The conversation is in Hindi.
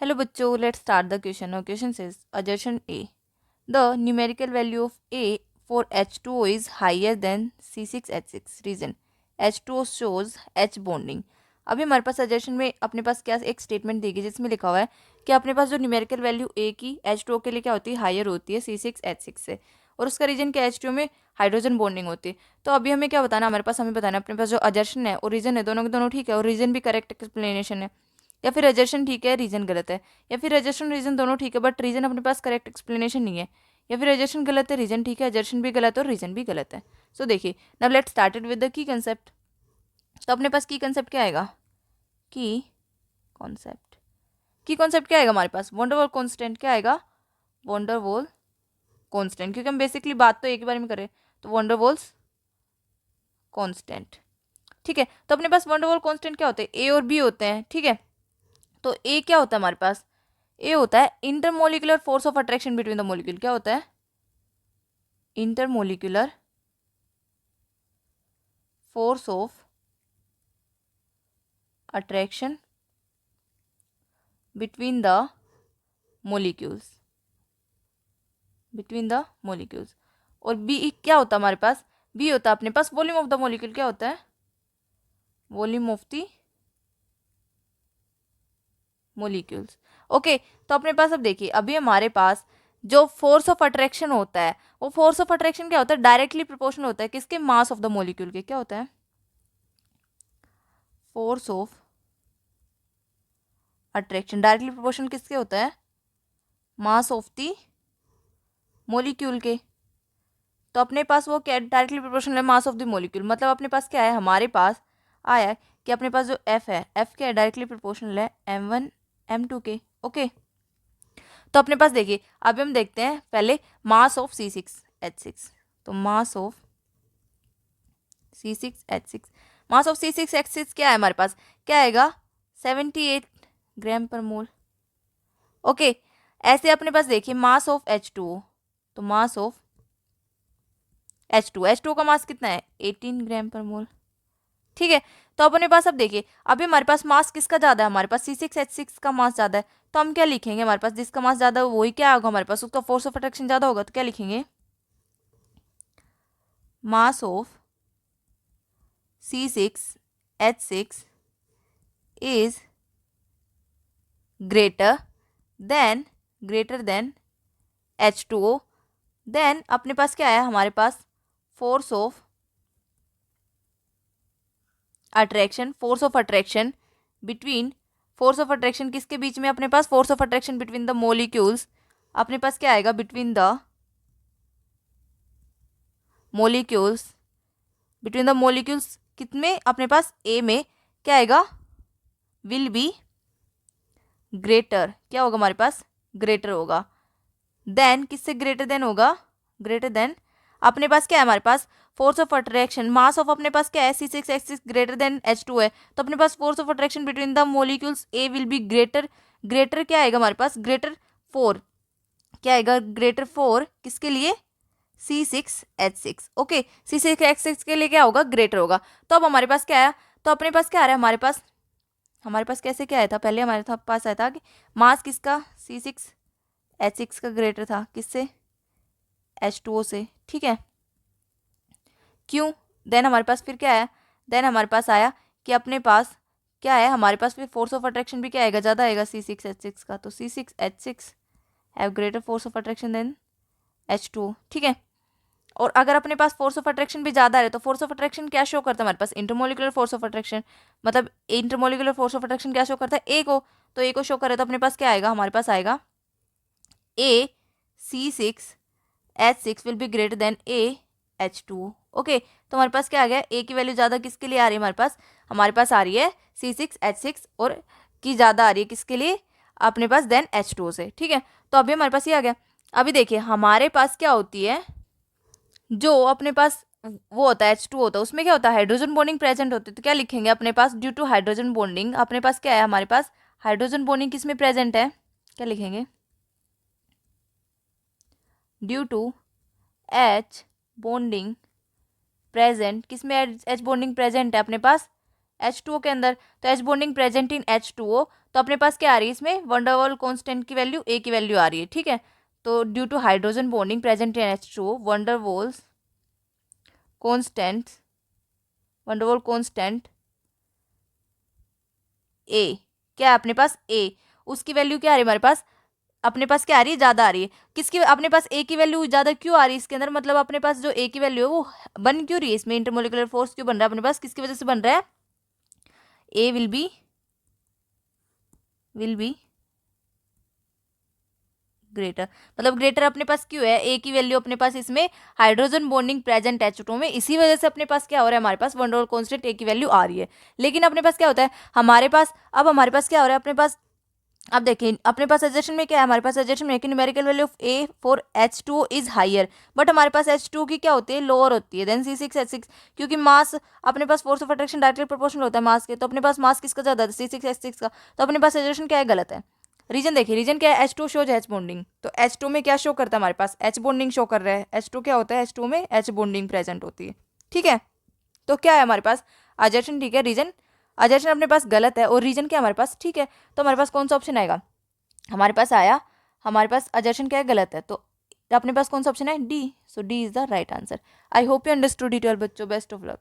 Hello बच्चों, let's start the question. Now question says, assertion A. The numerical value of A for H2O is higher than C6H6. Reason, H2O shows H bonding. अभी हमारे पास सजेशन में अपने पास क्या एक स्टेटमेंट देगी जिसमें लिखा हुआ है कि अपने पास जो न्यूमेरिकल वैल्यू ए की H2O के लिए क्या होती है, हायर होती है C6H6 से, और उसका रीजन क्या H2O में हाइड्रोजन बॉन्डिंग होती है। तो अभी हमें क्या बताना, हमारे पास हमें बताना अपने पास जो अजर्शन है और रीजन है, दोनों के दोनों ठीक है और रीजन भी करेक्ट एक्सप्लेनेशन है, या फिर रजर्शन ठीक है रीजन गलत है, या फिर रजर्शन रीजन दोनों ठीक है बट रीजन अपने पास करेक्ट एक्सप्लेनेशन नहीं है, या फिर रजर्शन गलत है रीजन ठीक है, अजर्शन भी गलत है और रीजन भी गलत है। सो देखिए, now let's started with the key concept. तो अपने पास की कंसेप्ट क्या आएगा, की कॉन्सेप्ट, की कॉन्सेप्ट क्या आएगा हमारे पास, वंडरवॉल कांस्टेंट क्या आएगा, वंडरवॉल कांस्टेंट, क्योंकि हम बेसिकली बात तो एक ही बारे में कर रहे हैं, तो वंडरवॉल्स कांस्टेंट। ठीक है, तो अपने पास वंडरवॉल कांस्टेंट क्या होते हैं, ए और बी होते हैं। ठीक है, तो ए क्या होता है हमारे पास, ए होता है intermolecular force of attraction between the molecule. क्या होता है, intermolecular force of attraction between the molecules, between the molecules. और बी क्या होता है हमारे पास, बी होता है अपने पास वॉल्यूम ऑफ द मोलिक्यूल। क्या होता है, volume of the molecules. Okay, तो अपने पास अब देखिए, अभी हमारे पास जो फोर्स ऑफ अट्रैक्शन होता है, वो फोर्स ऑफ अट्रैक्शन क्या होता है, डायरेक्टली प्रोपोर्शनल होता है किसके, मास ऑफ द मोलिक्यूल के। क्या होता है, force of attraction directly proportional किसके होता है, मास ऑफ द मोलिक्यूल के। तो अपने पास वो क्या डायरेक्टली प्रोपोर्शनल है, मास ऑफ द मोलिक्यूल। मतलब अपने पास क्या है, हमारे पास आया कि अपने पास जो एफ है, एफ क्या है, डायरेक्टली प्रोपोर्शनल है M1 M2 के। ओके, तो अपने पास देखिए, अभी हम देखते हैं पहले मास ऑफ C6H6। तो मास of C6H6, mass of C6H6 क्या है हमारे पास, क्या आएगा, 78 ग्राम पर मोल। ओके, ऐसे अपने पास देखिए मास ऑफ H2O, तो मास ऑफ H2O का मास कितना है, 18 ग्राम पर मोल। ठीक है, तो अपने पास अब देखिए, अभी हमारे पास मास किसका ज्यादा है, हमारे पास C6H6 का मास ज्यादा है। तो हम क्या लिखेंगे, हमारे पास जिसका मास ज्यादा है वही क्या होगा हमारे पास, उसका फोर्स ऑफ अट्रैक्शन ज्यादा होगा। तो क्या लिखेंगे, mass of C6H6 is greater than H2O। Then अपने पास क्या है, हमारे पास force of attraction, force of attraction between, force of attraction किसके बीच में, अपने पास force of attraction between the molecules. अपने पास क्या आएगा, between the molecules, between the molecules कितने, अपने पास ए में क्या आएगा, विल बी ग्रेटर। क्या होगा हमारे पास, ग्रेटर होगा। देन किससे ग्रेटर देन होगा, ग्रेटर देन, अपने पास क्या है हमारे पास, force of attraction, mass of अपने पास क्या है C6H6 ग्रेटर देन H2 है। तो अपने पास force of attraction between the molecules A will be greater. Greater क्या आएगा हमारे पास, ग्रेटर 4, क्या आएगा, ग्रेटर 4 किसके लिए, C6H6। ओके, C6H6 के लिए क्या होगा, ग्रेटर होगा। तो अब हमारे पास क्या आया, तो अपने पास क्या आ रहा है हमारे पास कैसे क्या आया था, पहले हमारे पास आया था कि मास किसका, C6H6 का ग्रेटर था किससे, H2O से। ठीक है, क्यों, देन हमारे पास फिर क्या आया, देन हमारे पास आया कि अपने पास क्या है, हमारे पास फिर फोर्स ऑफ अट्रैक्शन भी क्या आएगा, ज़्यादा आएगा C6H6 का। तो C6H6 have greater force of attraction than H2O। ठीक है, और अगर अपने पास फोर्स ऑफ अट्रैक्शन भी ज़्यादा है तो फोर्स ऑफ अट्रैक्शन क्या शो करता है हमारे पास, इंटरमोलिकुलर फोर्स ऑफ अट्रैक्शन। मतलब इंटरमोलिकुलर फोर्स ऑफ अट्रैक्शन क्या शो करता है, ए को। तो ए को शो करे तो अपने पास क्या आएगा, हमारे पास आएगा ए C6H6 will be greater than A H2O। Okay, तो हमारे पास क्या आ गया, ए की वैल्यू ज़्यादा किसके लिए आ रही है, हमारे पास आ रही है C6H6 और की ज़्यादा आ रही है किसके लिए, अपने पास देन H2O से। ठीक है, तो अभी हमारे पास ये आ गया। अभी देखिए हमारे पास क्या होती है, जो अपने पास वो होता है H2 होता है, उसमें क्या होता है, हाइड्रोजन बॉन्डिंग प्रेजेंट होती है। तो क्या लिखेंगे अपने पास, ड्यू टू हाइड्रोजन बॉन्डिंग, अपने पास क्या है, हमारे पास हाइड्रोजन बॉन्डिंग किस में प्रेजेंट है, क्या लिखेंगे, due to H bonding present, किस में H बॉन्डिंग प्रेजेंट है अपने पास, H2O के अंदर, तो H bonding present in H2O, तो अपने पास क्या आ रही है इसमें, वंडरवॉल कांस्टेंट की वैल्यू A की वैल्यू आ रही है, ठीक है। तो due to hydrogen bonding present in H2O, van der Waals constant A, क्या है अपने पास A, उसकी वैल्यू क्या आ रही है हमारे पास, अपने पास क्या आ रही है, ज्यादा आ रही है। किसकी, अपने पास A की वैल्यू ज्यादा क्यों आ रही है इसके अंदर, मतलब अपने पास जो A की वैल्यू है वो बन क्यों रही है इसमें, इंटरमोलिकुलर फोर्स क्यों बन रहा है अपने पास, किसकी वजह से बन रहा है, A विल बी ग्रेटर, मतलब ग्रेटर अपने पास क्यों है, ए की वैल्यू अपने पास इसमें हाइड्रोजन बॉन्डिंग प्रेजेंट H2 में, इसी वजह से अपने पास क्या हो रहा है, हमारे पास वंडरवॉल कांस्टेंट ए की वैल्यू आ रही है। लेकिन अपने पास क्या होता है, हमारे पास क्या हो रहा है अपने पास, अब देखिए अपने पास सजेशन में क्या है, हमारे पास सजेशन में कि numerical value of a for H2 is higher, but हमारे पास H2 की क्या होती है, लोअर होती है देन C6H6, क्योंकि मास अपने पास force of attraction directly proportional होता है मास के, तो अपने पास मास किसका ज्यादा है, C6H6 का, तो अपने पास सजेशन क्या है, गलत है। रीजन देखिए, रीजन क्या है, H2 शोज H बॉन्डिंग, तो H2 में क्या शो करता है हमारे पास, H बॉन्डिंग शो कर रहा है, H2 क्या होता है, H2 में H बॉन्डिंग प्रेजेंट होती है, ठीक है। तो क्या है हमारे पास अजर्शन, ठीक है, रीजन अजर्शन अपने पास गलत है और रीजन क्या हमारे पास ठीक है, तो हमारे पास कौन सा ऑप्शन आएगा, हमारे पास आया, हमारे पास अजर्शन क्या है, गलत है, तो अपने पास कौन सा ऑप्शन है, D, so D is the right answer. I hope you understood it all बच्चों, बेस्ट ऑफ लक।